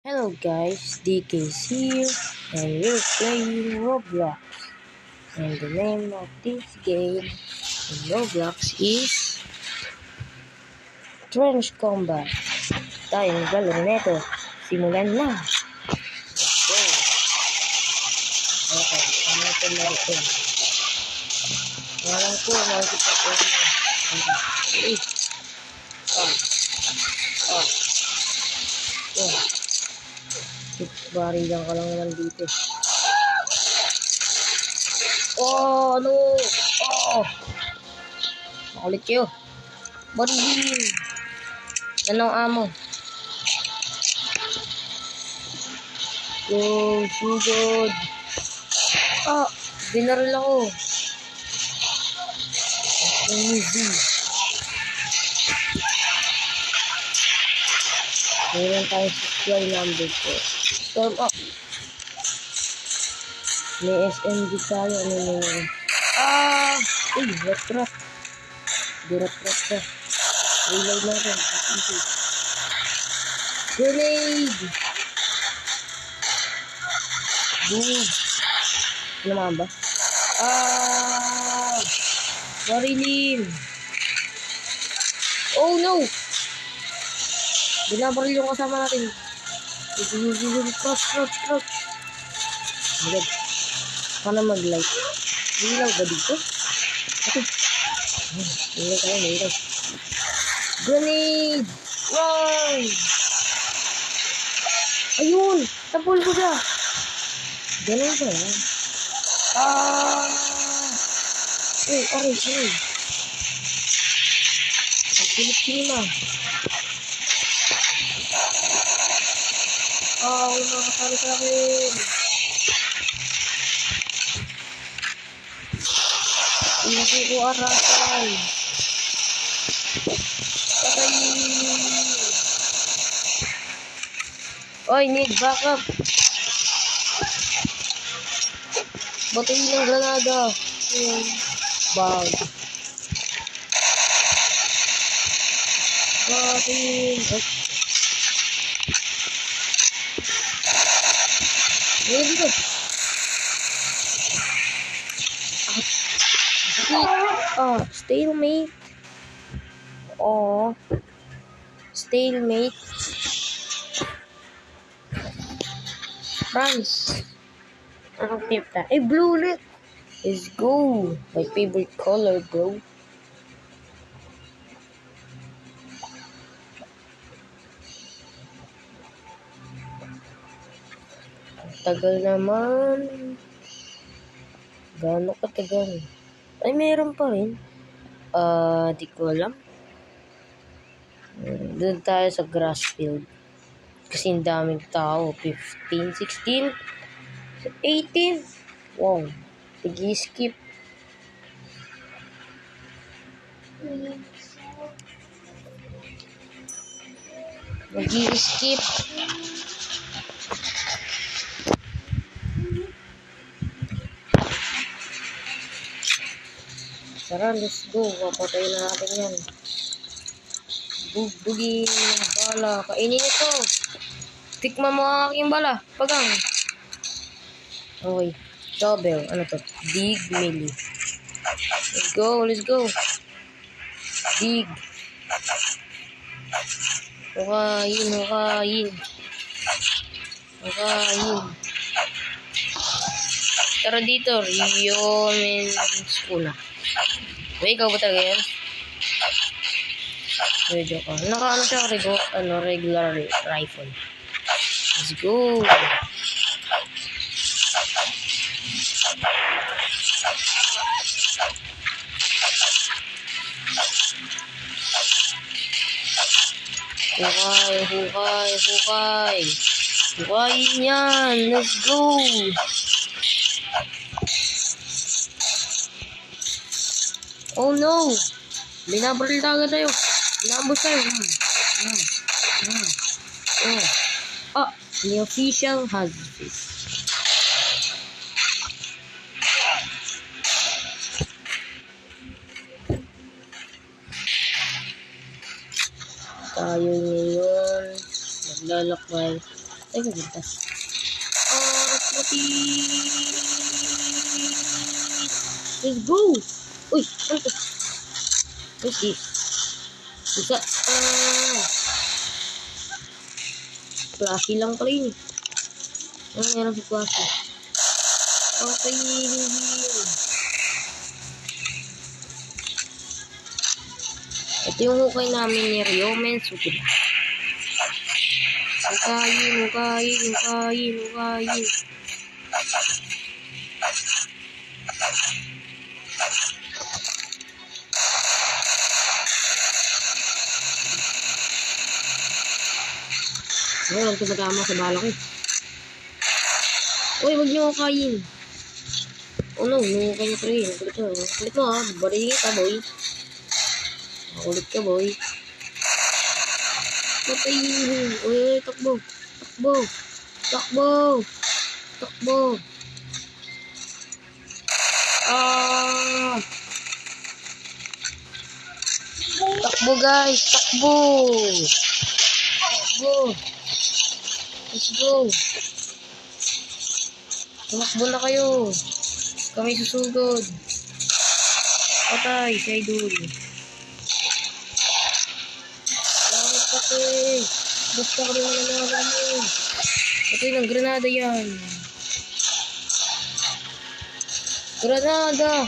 Hello guys, DK's here and we're playing Roblox. And the name of this game in Roblox is Trench Combat. Tayong galong neto. Simulan na. Okay, ano ito na ito? Ngalan ko, makikita ko na. Okay. Barilan ka lang naman dito. Oh, ano? Oh! Makulit kayo. Baril! Anong amo? Go, sugod! Ah! Binaril ako. Easy. Mayroon tayong supply number 4. Storm up. May SMG tayo. Ano na? Ah! Uy, rat-rat. Di-rat-rat ka. Reload natin. Grenade! Boom! Ano naman ba? Ah! Barilin! Oh no! Binabaril yung kasama natin. Crouch. Agad. Paano mag-light? Ilaw ba dito? Ito. Ilaw. Grenade! Wow! Ayun! Tapol ko siya! Ganun ba yan? Aray. Pagsilip-silip na. Nakakasali sa akin. Hindi ko arasan. Patay. Oy, need backup. Batiin ng granada. Bag. Batiin. Ayan dito. Stalemate. Stalemate. France. Anong tip na? Blue ulit. Let's go. My favorite color, bro. Tagal naman. Gano'n katagal? Ay, meron pa rin. Di ko alam. Doon tayo sa grass field. Kasi ang daming tao. 15, 16, 18. Wow. Sige-skip. Mag-i-skip. Tara, let's go. Papatay na natin yan. Bugbugin yung bala. Kainin ito. Tikman mo ang aking bala. Pagang. Okay. Double. Ano to? Dig melee. Let's go. Dig. Hukayin. Tara dito. Riomens una. Ikaw ba talaga yan? Medyo ka. Naka-ano siya, regular rifle. Let's go. Hukay. Hukayin yan. Let's go. Oh no! Binabaril na agad tayo. Inambos tayo. The official has this. Tayo ngayon maglalakbay Ay, kaganda. Puti. Let's go! Uy, ano to? What's this? Isa. Flashy lang pala yun. Ano meron sa flashy? Okay, ito yung hukay namin ni Ryomen Sukuna. Hukayin. Walang tumatama sa balak eh. Uy, wag niyo hukayin. Oh no, nungukay niyo pre. Kulit mo ha. Barilin ka boy. Kulit ka boy. Patayin. Uy, takbo. Takbo guys, takbo. Let's go. Tumakbo na kayo. Kami susugod. Patay, si Idol. Langit pati. Basta ka rin nalaman mo. Patay ng granada yan. Granada.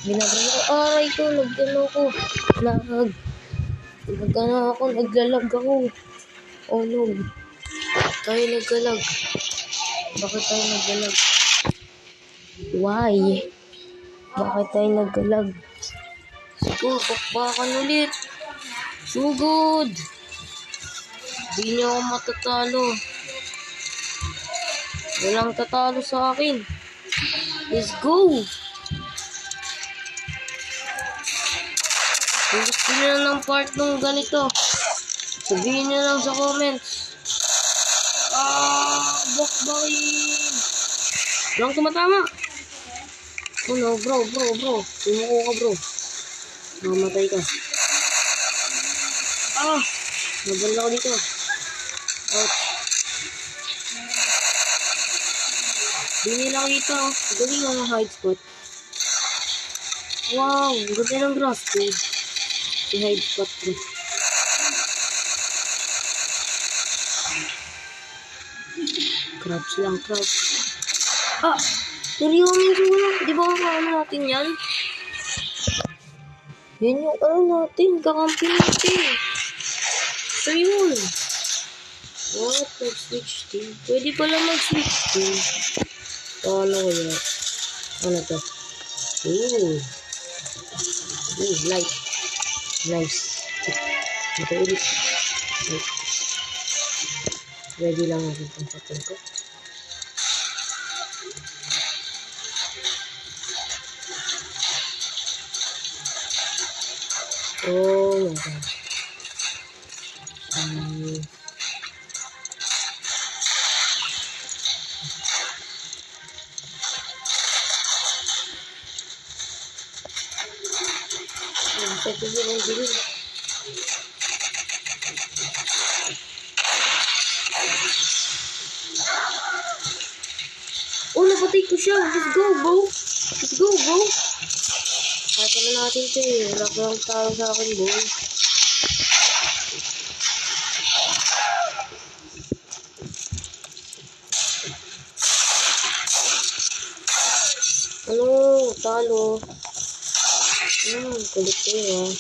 Binabray ako. Aray ko, naglalag ako. Oh no. Tayo naglalag. Bakit tayo naglalag? Why? Bakit tayo naglalag? Siguro, bakbakan ulit. Sugod. Di niyo ako matatalo. Walang tatalo sa akin. Let's go! Kung gusto nyo ng part ng ganito, sabihin nyo lang sa comments. Bakbakin! Walang tumatama! Oh no, bro. Tumuko ka, bro. Mamatay ka. Nabal ako dito. Ouch. Bini lang dito. Galing ang hide spot. Wow, ganda ng grass ko. Si hide spot ko. Crouch lang. Ryomen Sukuna. Di ba ano natin yan? Yan yung natin. Kakampi natin. So yun. What? Mag-switch team? Pwede pala mag-switch team. Ano kaya? Ano to? Light. Nice. Ito ulit. Ready lang natin itong patong ko. Oh my God. Napatay ko siya. Let's go, bro. Kaya na natin ito eh. Wala ko lang tao sa akin, boy. Talo. Kulit ko yun,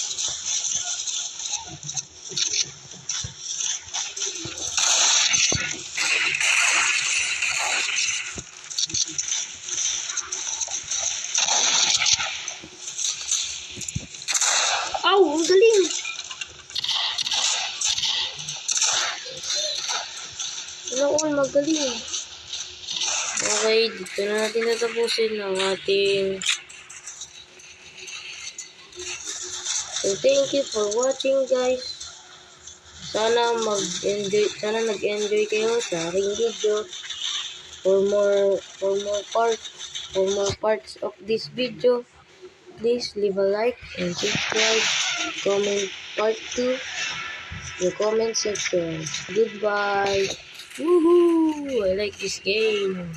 ang galing! Magaling. Okay, dito na natin tatapusin ang ating... So, thank you for watching, guys. Sana nag-enjoy kayo sa aking video. For more parts of this video, please leave a like and subscribe. Comment part 2 in the comment section. Goodbye. Woohoo! I like this game.